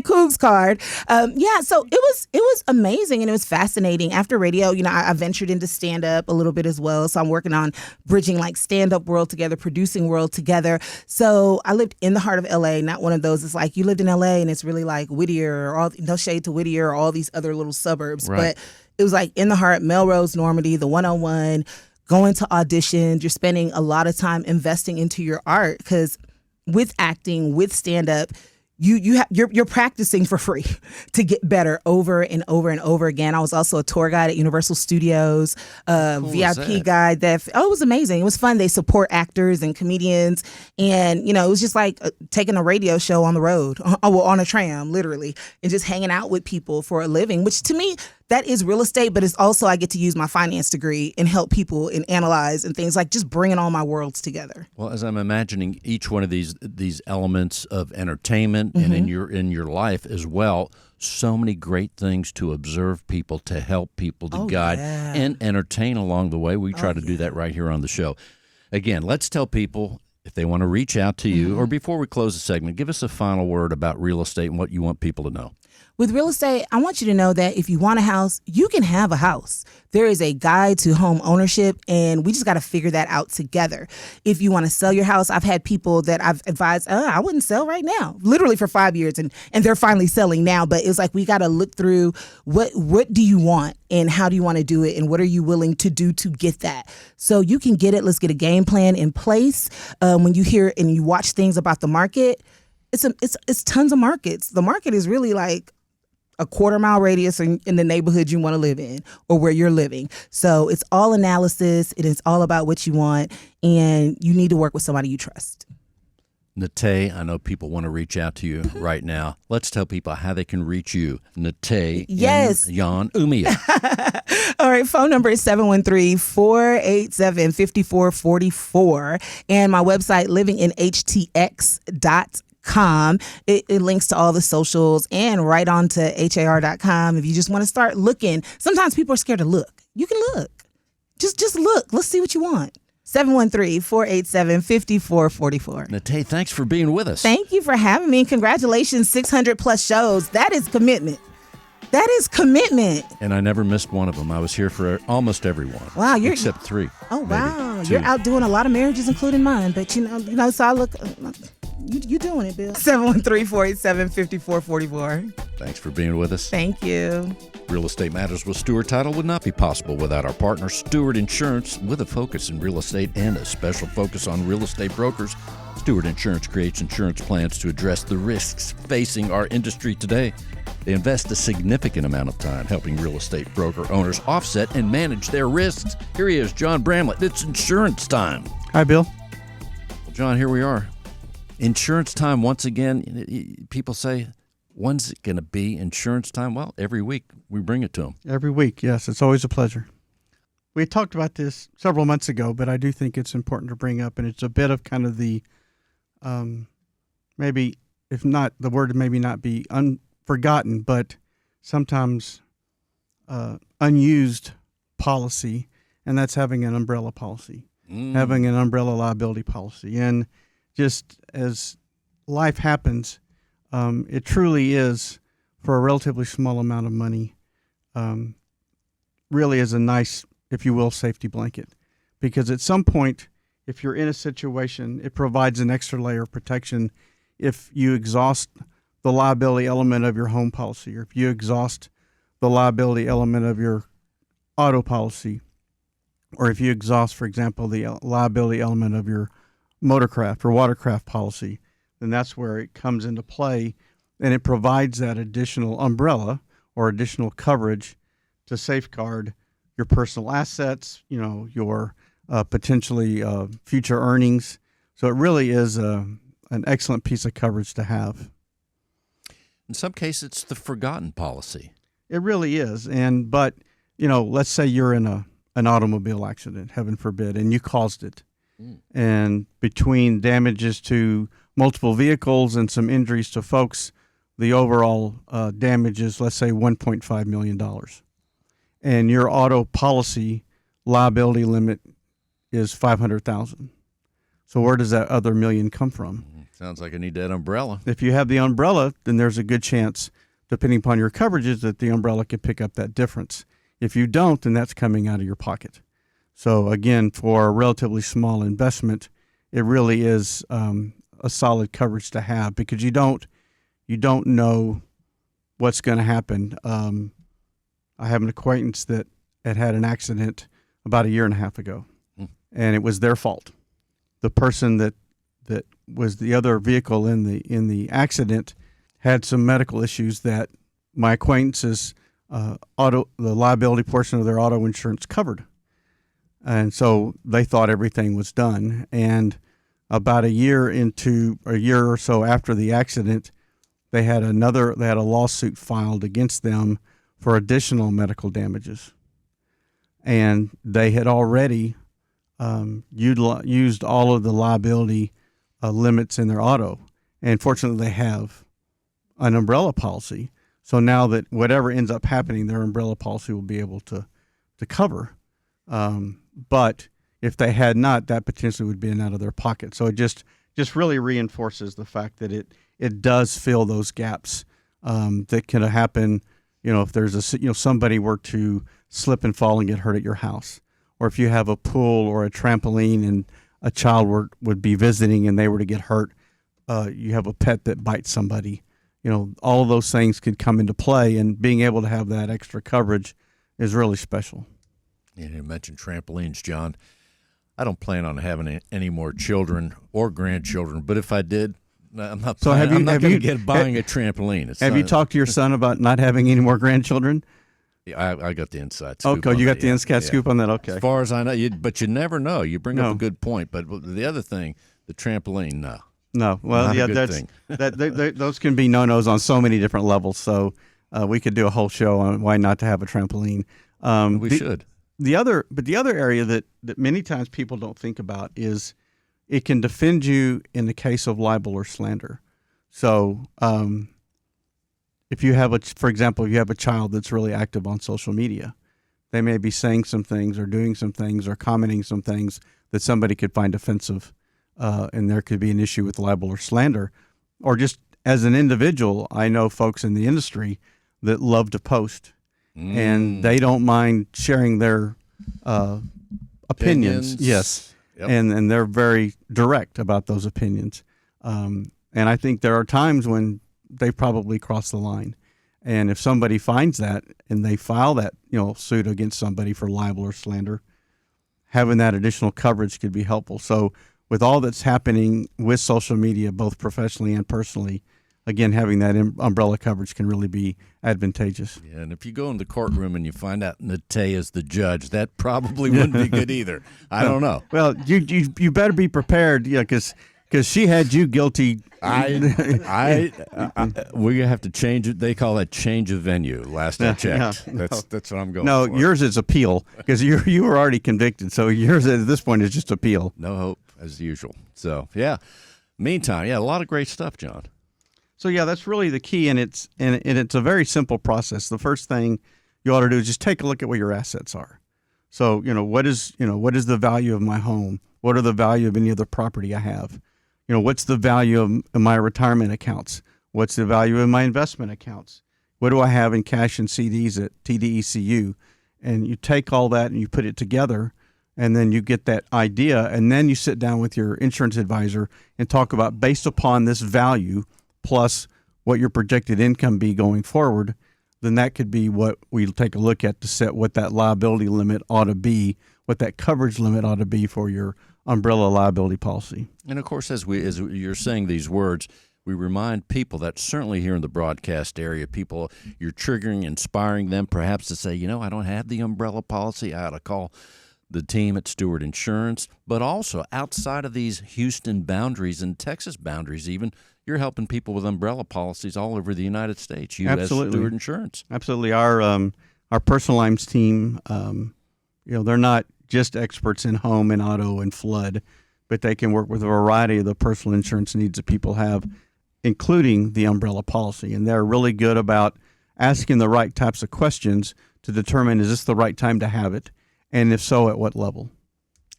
Cougs card. So it was amazing and it was fascinating. After radio, I ventured into stand up a little bit as well. So I'm working on bridging like stand up world together, producing world together. So I lived in the heart of LA. Not one of those. It's like you lived in LA and it's really like Whittier or no shade to Whittier or all these other little suburbs, right. But it was like in the heart, Melrose, Normandy, the 101. Going to auditions, you're spending a lot of time investing into your art because with acting, with stand-up, you're practicing for free to get better over and over and over again. I was also a tour guide at Universal Studios, VIP guide. It was amazing. It was fun. They support actors and comedians, and it was just like taking a radio show on the road, on a tram, literally, and just hanging out with people for a living. Which to me, that is real estate, but it's also I get to use my finance degree and help people and analyze and things like just bringing all my worlds together. Well, as I'm imagining each one of these elements of entertainment and in your life as well, so many great things to observe people, to help people, to guide and entertain along the way. We try to do that right here on the show. Again, let's tell people if they want to reach out to you, or before we close the segment, give us a final word about real estate and what you want people to know. With real estate, I want you to know that if you want a house, you can have a house. There is a guide to home ownership, and we just got to figure that out together. If you want to sell your house, I've had people that I've advised, I wouldn't sell right now, literally for 5 years, and they're finally selling now. But it's like we got to look through what do you want and how do you want to do it and what are you willing to do to get that. So you can get it. Let's get a game plan in place. When you hear and you watch things about the market, it's tons of markets. The market is really like a quarter-mile radius in the neighborhood you want to live in or where you're living. So it's all analysis. It is all about what you want, and you need to work with somebody you trust. Nate, I know people want to reach out to you right now. Let's tell people how they can reach you. Nate yes. in Jan Umia. All right, phone number is 713-487-5444. And my website, livinginhtx.com. It links to all the socials and right on to har.com. If you just want to start looking, sometimes people are scared to look. You can look. Just look. Let's see what you want. 713-487-5444. Nate, thanks for being with us. Thank you for having me. Congratulations, 600 plus shows. That is commitment. That is commitment. And I never missed one of them. I was here for almost everyone. Wow, except 3. Oh, wow. Maybe 2. You're outdoing a lot of marriages, including mine. But, so I look... You doing it, Bill. 713-487-5444. Thanks for being with us. Thank you. Real Estate Matters with Stewart Title would not be possible without our partner, Stewart Insurance, with a focus in real estate and a special focus on real estate brokers. Stewart Insurance creates insurance plans to address the risks facing our industry today. They invest a significant amount of time helping real estate broker owners offset and manage their risks. Here he is, John Bramlett. It's insurance time. Hi, Bill. Well, John, here we are. Insurance time once again. People say, when's it going to be insurance time? Well, every week we bring it to them. Every week, yes. It's always a pleasure. We talked about this several months ago, but I do think it's important to bring up, and it's a bit of kind of the maybe, if not, the word maybe not be forgotten, but sometimes unused policy, and that's having an umbrella policy, having an umbrella liability policy. And just as life happens, it truly is, for a relatively small amount of money, really is a nice, if you will, safety blanket. Because at some point, if you're in a situation, it provides an extra layer of protection if you exhaust the liability element of your home policy, or if you exhaust the liability element of your auto policy, or if you exhaust, for example, the liability element of your motorcraft or watercraft policy, then that's where it comes into play, and it provides that additional umbrella or additional coverage to safeguard your personal assets, your potentially future earnings. So it really is an excellent piece of coverage to have. In some cases, it's the forgotten policy. It really is. But let's say you're in an automobile accident, heaven forbid, and you caused it. And between damages to multiple vehicles and some injuries to folks, the overall damage is, let's say, $1.5 million. And your auto policy liability limit is $500,000. So where does that other million come from? Sounds like I need that umbrella. If you have the umbrella, then there's a good chance, depending upon your coverages, that the umbrella could pick up that difference. If you don't, then that's coming out of your pocket. So again, for a relatively small investment, it really is a solid coverage to have, because you don't know what's going to happen. I have an acquaintance that had an accident about 1.5 years ago, and it was their fault. The person that was the other vehicle in the accident had some medical issues that my acquaintance's the liability portion of their auto insurance covered. And so they thought everything was done. And about a year or so after the accident, they had a lawsuit filed against them for additional medical damages. And they had already used all of the liability limits in their auto. And fortunately, they have an umbrella policy. So now that whatever ends up happening, their umbrella policy will be able to cover. But if they had not, that potentially would be out of their pocket. So it just really reinforces the fact that it does fill those gaps that can happen. If there's somebody were to slip and fall and get hurt at your house, or if you have a pool or a trampoline and a child would be visiting and they were to get hurt, you have a pet that bites somebody. All of those things could come into play, and being able to have that extra coverage is really special. You mentioned trampolines, John. I don't plan on having any more children or grandchildren, but if I did, I'm not going to buying a trampoline. Have you talked to your son about not having any more grandchildren? Yeah, I got the inside scoop. Okay, you got the inside scoop on that. Okay. As far as I know, but you never know. You bring up a good point. But the other thing, the trampoline, no. No, well, yeah, those can be no-nos on so many different levels. So we could do a whole show on why not to have a trampoline. We should. The other area that many times people don't think about is it can defend you in the case of libel or slander. So if you have for example, if you have a child that's really active on social media, they may be saying some things or doing some things or commenting some things that somebody could find offensive. And there could be an issue with libel or slander. Or just as an individual, I know folks in the industry that love to post, and they don't mind sharing their opinions. Yes, yep. And they're very direct about those opinions. And I think there are times when they probably cross the line. And if somebody finds that and they file that, suit against somebody for libel or slander, having that additional coverage could be helpful. So with all that's happening with social media, both professionally and personally, again, having that umbrella coverage can really be advantageous. Yeah, and if you go in the courtroom and you find out Natay is the judge, that probably wouldn't be good either. I don't know. Well, you better be prepared, because she had you guilty. We have to change it. They call that change of venue. Last I checked, that's what I'm going. No, for. yours is appeal because you were already convicted. So yours at this point is just appeal. No hope as usual. So yeah. Meantime, a lot of great stuff, John. So yeah, that's really the key, and it's a very simple process. The first thing you ought to do is just take a look at what your assets are. So what is the value of my home? What are the value of any other property I have? What's the value of my retirement accounts? What's the value of my investment accounts? What do I have in cash and CDs at TDECU? And you take all that and you put it together, and then you get that idea, and then you sit down with your insurance advisor and talk about, based upon this value plus what your projected income be going forward, then that could be what we'll take a look at to set what that liability limit ought to be, what that coverage limit ought to be for your umbrella liability policy. And of course, as you're saying these words, we remind people that certainly here in the broadcast area, you're triggering, inspiring them perhaps to say, I don't have the umbrella policy. I ought to call the team at Stewart Insurance. But also outside of these Houston boundaries and Texas boundaries even, you're helping people with umbrella policies all over the United States. You Absolutely. as Stewart Insurance. Absolutely. Our personal lines team, they're not just experts in home and auto and flood, but they can work with a variety of the personal insurance needs that people have, including the umbrella policy. And they're really good about asking the right types of questions to determine, is this the right time to have it? And if so, at what level?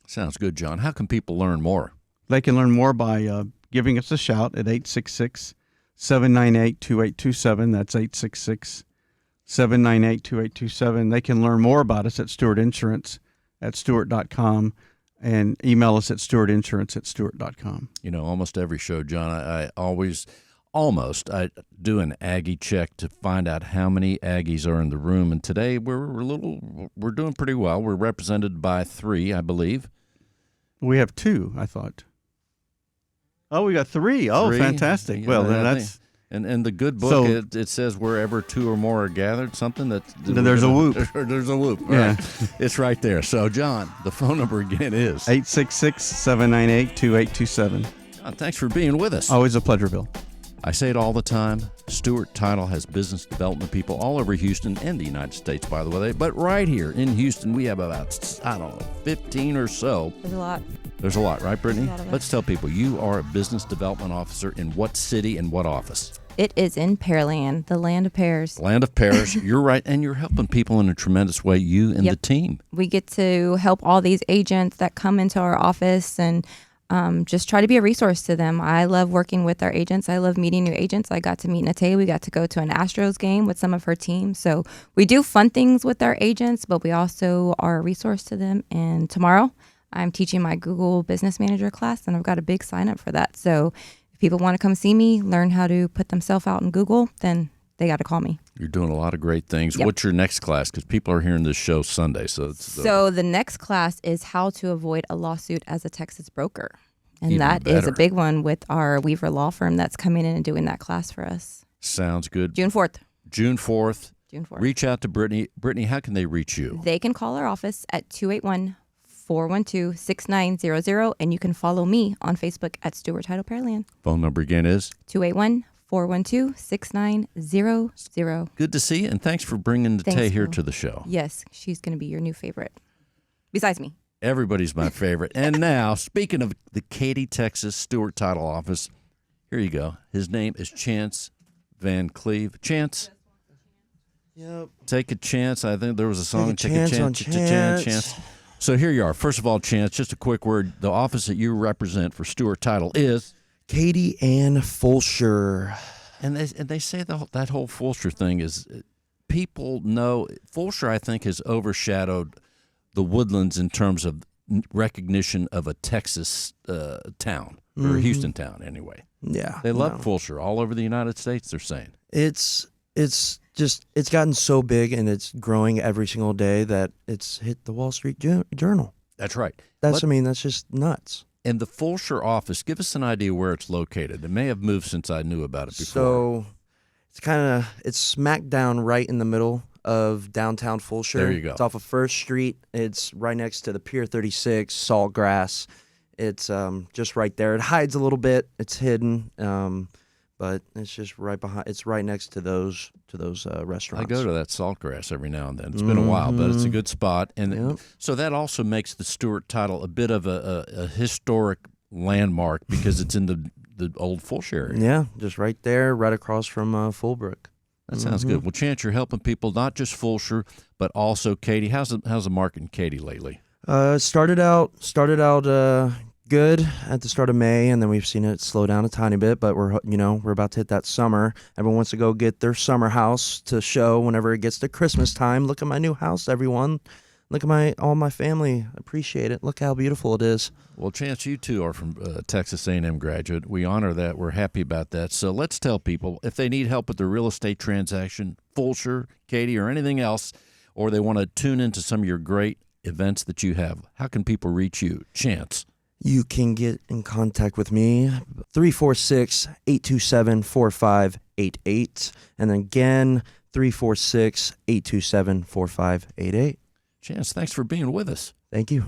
Sounds good, John. How can people learn more? They can learn more by giving us a shout at 866-798-2827. That's 866-798-2827. They can learn more about us at Stewart Insurance at Stewart.com and email us at stewartinsurance@stewart.com. Almost every show, John, I do an Aggie check to find out how many Aggies are in the room. And today we're doing pretty well. We're represented by 3, I believe. We have 2, I thought. Oh, we got 3. Oh, 3. Fantastic. Well, then that's... And the good book, it says wherever 2 or more are gathered, something that... There's a whoop. There's a whoop. Yeah. Right. It's right there. So, John, the phone number again is... 866-798-2827. John, thanks for being with us. Always a pleasure, Bill. I say it all the time. Stewart Title has business development people all over Houston and the United States, by the way. But right here in Houston, we have about, 15 or so. There's a lot. There's a lot, right, Brittany? There's a lot of Let's tell people, you are a business development officer in what city and what office? It is in Pearland, the land of pears. Land of pears. You're right. And you're helping people in a tremendous way, you and the team. We get to help all these agents that come into our office and just try to be a resource to them. I love working with our agents. I love meeting new agents. I got to meet Natay. We got to go to an Astros game with some of her team. So we do fun things with our agents, but we also are a resource to them. And tomorrow I'm teaching my Google Business Manager class, and I've got a big sign up for that. So if people want to come see me, learn how to put themselves out in Google, then they got to call me. You're doing a lot of great things. Yep. What's your next class? Because people are hearing this show Sunday. So the next class is how to avoid a lawsuit as a Texas broker. And Even that better. is a big one with our Weaver Law Firm that's coming in and doing that class for us. Sounds good. June 4th. June 4th. June 4th. Reach out to Brittany. Brittany, how can they reach you? They can call our office at 281-412-6900, and you can follow me on Facebook at Stewart Title Pearland. Phone number again is? 281-412-6900. Good to see you, and thanks for bringing Natay here to the show. Yes, she's going to be your new favorite, besides me. Everybody's my favorite. And now, speaking of the Katy, Texas Stewart Title office, here you go. His name is Chance Van Cleve. Chance. Yep. Take a chance. I think there was a song. Take a chance. So here you are. First of all, Chance, just a quick word. The office that you represent for Stewart Title is? Katie Ann Fulsher. And they say that whole Fulsher thing is, people know, Fulsher I think has overshadowed the Woodlands in terms of recognition of a Texas town or Houston town anyway. Yeah. They love no. Fulshear all over the United States, they're saying. It's gotten so big and it's growing every single day that it's hit the Wall Street Journal. That's right. That's just nuts. And the Fulshear office, give us an idea where it's located. It may have moved since I knew about it before. So it's smack down right in the middle of downtown Fulshear. There you go. It's off of First Street. It's right next to the Pier 36, Saltgrass. It's just right there. It hides a little bit. It's hidden, but it's just right behind. It's right next to those restaurants. I go to that Saltgrass every now and then. It's been a while, but it's a good spot. And Yep. so that also makes the Stewart Title a bit of a historic landmark because it's in the old Fulshear area. Yeah, just right there, right across from Fullbrook. That sounds good. Well, Chance, you're helping people, not just Fulshear, but also Katy. How's the market in Katy lately? Started out good at the start of May, and then we've seen it slow down a tiny bit. But we're about to hit that summer. Everyone wants to go get their summer house to show whenever it gets to Christmas time. Look at my new house, everyone. Look at all my family. Appreciate it. Look how beautiful it is. Well, Chance, you too are from Texas A&M graduate. We honor that. We're happy about that. So let's tell people if they need help with their real estate transaction, Fulshear, Katy, or anything else, or they want to tune into some of your great events that you have, how can people reach you? Chance. You can get in contact with me, 346-827-4588. And then again, 346-827-4588. Chance, thanks for being with us. Thank you.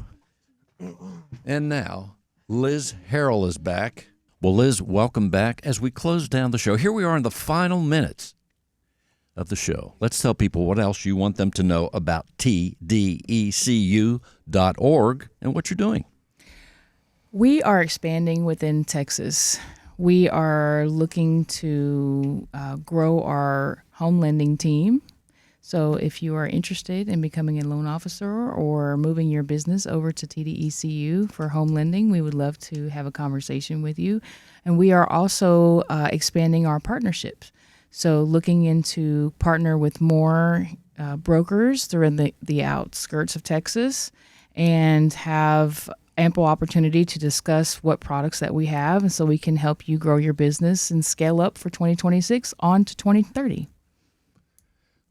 And now, Liz Harrell is back. Well, Liz, welcome back as we close down the show. Here we are in the final minutes of the show. Let's tell people what else you want them to know about tdecu.org and what you're doing. We are expanding within Texas. We are looking to grow our home lending team. So if you are interested in becoming a loan officer or moving your business over to TDECU for home lending, we would love to have a conversation with you. And we are also expanding our partnerships. So looking into partner with more brokers through the outskirts of Texas and have ample opportunity to discuss what products that we have, and so we can help you grow your business and scale up for 2026 on to 2030.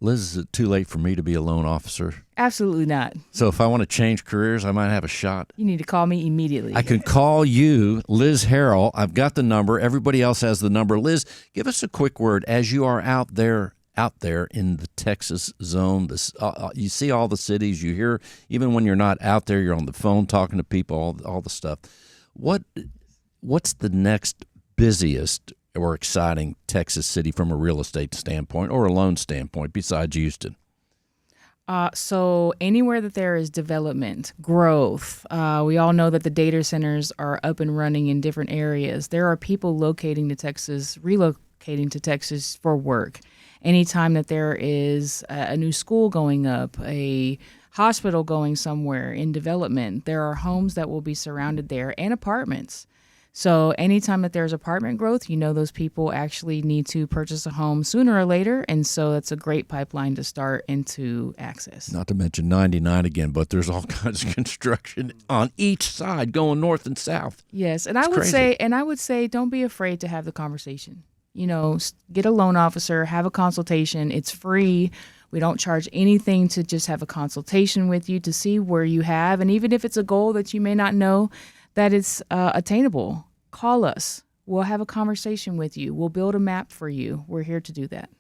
Liz, is it too late for me to be a loan officer? Absolutely not. So if I want to change careers, I might have a shot. You need to call me immediately. I can call you, Liz Harrell. I've got the number. Everybody else has the number. Liz, give us a quick word as you are out there in the Texas zone. You see all the cities. You hear, even when you're not out there, you're on the phone talking to people, all the stuff. What's the next busiest or exciting Texas city from a real estate standpoint or a loan standpoint besides Houston? So anywhere that there is development, growth, we all know that the data centers are up and running in different areas. There are people relocating to Texas for work. Anytime that there is a new school going up, a hospital going somewhere in development, there are homes that will be surrounded there and apartments. So anytime that there's apartment growth, those people actually need to purchase a home sooner or later. And so that's a great pipeline to start and to access. Not to mention 99 again, but there's all kinds of construction on each side going north and south. Yes. And It's crazy. I would say, don't be afraid to have the conversation. Get a loan officer, have a consultation. It's free. We don't charge anything to just have a consultation with you to see where you have. And even if it's a goal that you may not know that it's attainable, call us. We'll have a conversation with you. We'll build a map for you. We're here to do that.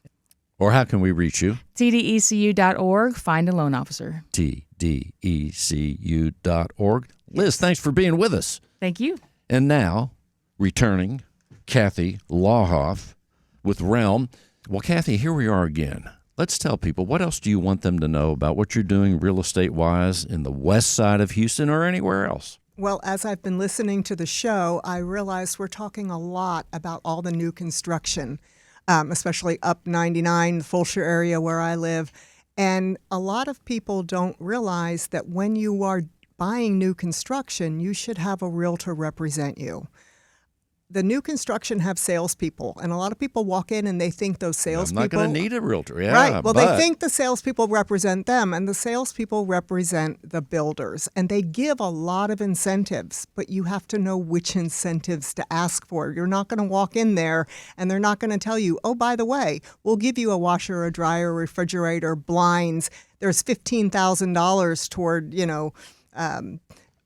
Or how can we reach you? TDECU.org. Find a loan officer. TDECU.org. Liz, thanks for being with us. Thank you. And now, returning, Kathy Lawhoff with REM. Well, Kathy, here we are again. Let's tell people, what else do you want them to know about what you're doing real estate-wise in the west side of Houston or anywhere else? Well, as I've been listening to the show, I realize we're talking a lot about all the new construction, especially up 99, the Fulshear area where I live. And a lot of people don't realize that when you are buying new construction, you should have a realtor represent you. the new construction have salespeople, and a lot of people walk in and they think those salespeople. I'm not going to need a realtor. Yeah, right. Well, but they think the salespeople represent them, and the salespeople represent the builders, and they give a lot of incentives, but you have to know which incentives to ask for. You're not going to walk in there and they're not going to tell you, oh, by the way, we'll give you a washer, a dryer, refrigerator, blinds. There's $15,000 toward,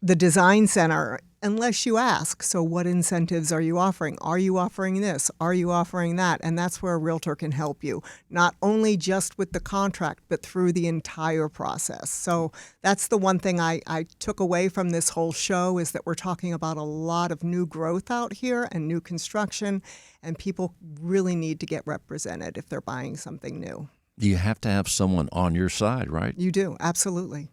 the design center, unless you ask. So what incentives are you offering? Are you offering this? Are you offering that? And that's where a realtor can help you, not only just with the contract, but through the entire process. So that's the one thing I took away from this whole show, is that we're talking about a lot of new growth out here and new construction, and people really need to get represented if they're buying something new. you have to have someone on your side, right? You do, absolutely.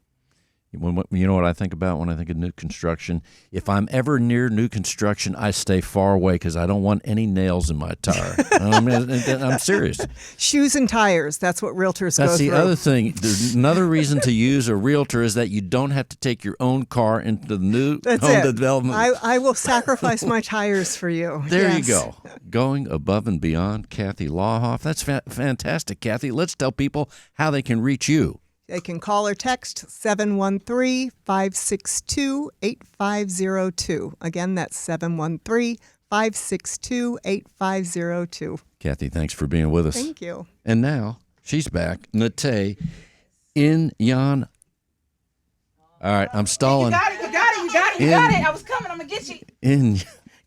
You know what I think about when I think of new construction? If I'm ever near new construction, I stay far away because I don't want any nails in my tire. I'm serious. Shoes and tires, that's what realtors go through. That's the other thing. There's another reason to use a realtor is that you don't have to take your own car into the new home development. I will sacrifice my tires for you. There you go. Going above and beyond. Kathy Lawhoff. That's fantastic, Kathy. Let's tell people how they can reach you. They can call or text 713-562-8502. Again, that's 713-562-8502. Kathy, thanks for being with us. Thank you. And now she's back. Nate in Jan. All right, I'm stalling. You got it. I was coming. I'm going to get you.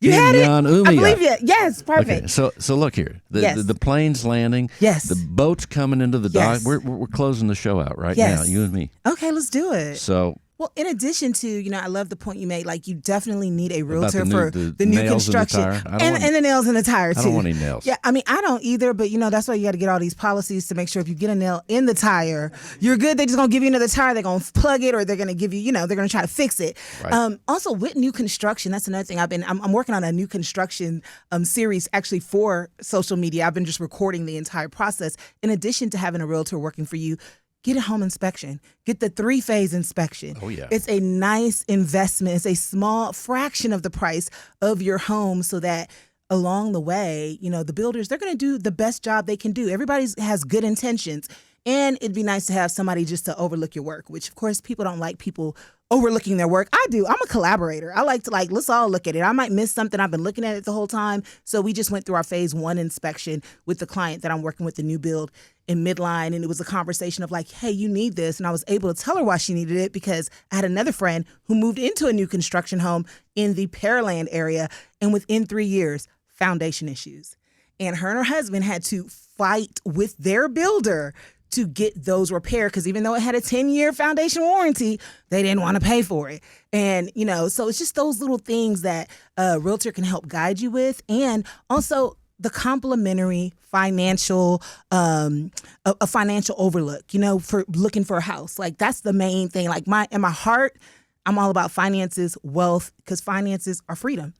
You had it? I believe you. Yes, perfect. Okay, so look here. The plane's landing. Yes. The boat's coming into the dock. We're closing the show out right now, you and me. Okay, let's do it. So. Well, in addition to, I love the point you made. Like, you definitely need a realtor for the new construction and the nails in the tire, too. I don't want any nails. Yeah, I mean, I don't either, but, that's why you got to get all these policies to make sure if you get a nail in the tire, you're good. They're just going to give you another tire. They're going to plug it, or they're going to give you, they're going to try to fix it. Right. Also, with new construction, that's another thing. I'm working on a new construction series, actually, for social media. I've been just recording the entire process. In addition to having a realtor working for you, get a home inspection. Get the 3-phase inspection. Oh, yeah. It's a nice investment. It's a small fraction of the price of your home, so that along the way, the builders, they're going to do the best job they can do. Everybody has good intentions. And it'd be nice to have somebody just to overlook your work, which, of course, people don't like people overlooking their work. I do. I'm a collaborator. I like to let's all look at it. I might miss something. I've been looking at it the whole time. So we just went through our phase 1 inspection with the client that I'm working with, the new build in Midline. And it was a conversation of hey, you need this. And I was able to tell her why she needed it, because I had another friend who moved into a new construction home in the Pearland area. And within 3 years, foundation issues. And her and her husband had to fight with their builder to get those repaired, because even though it had a 10-year foundation warranty, they didn't want to pay for it. And, so it's just those little things that a realtor can help guide you with. And also the complimentary financial, a financial overlook, for looking for a house. That's the main thing. In my heart, I'm all about finances, wealth, because finances are freedom.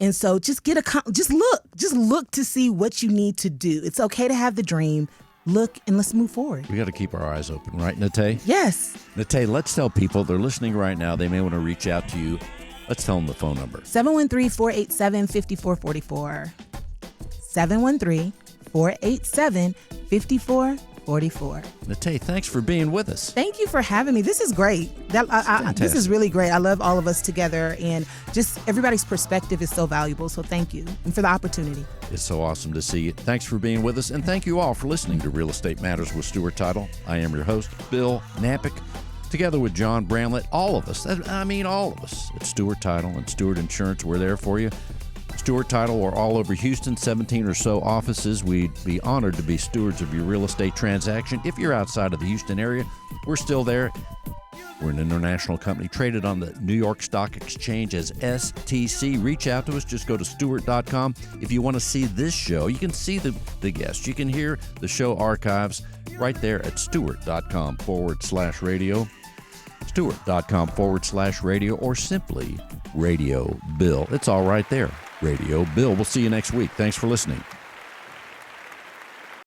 And so just look to see what you need to do. It's okay to have the dream. Look, and let's move forward. We got to keep our eyes open, right, Nate? Yes. Nate, let's tell people, they're listening right now, they may want to reach out to you. Let's tell them the phone number. 713-487-5444. 713-487-5444. Nate, thanks for being with us. Thank you for having me. This is great. This is really great. I love all of us together, and just everybody's perspective is so valuable. So thank you, and for the opportunity. It's so awesome to see you. Thanks for being with us, and thank you all for listening to Real Estate Matters with Stewart Title. I am your host, Bill Knapik, together with John Bramlett. All of us at Stewart Title and Stewart Insurance. We're there for you. Stewart Title, we're all over Houston, 17 or so offices. We'd be honored to be stewards of your real estate transaction. If you're outside of the Houston area, we're still there. We're an international company traded on the New York Stock Exchange as STC. Reach out to us. Just go to Stewart.com. If you want to see this show, you can see the guests. You can hear the show archives right there at Stewart.com/radio. Stewart.com/radio, or simply Radio Bill. It's all right there. Radio Bill. We'll see you next week. Thanks for listening.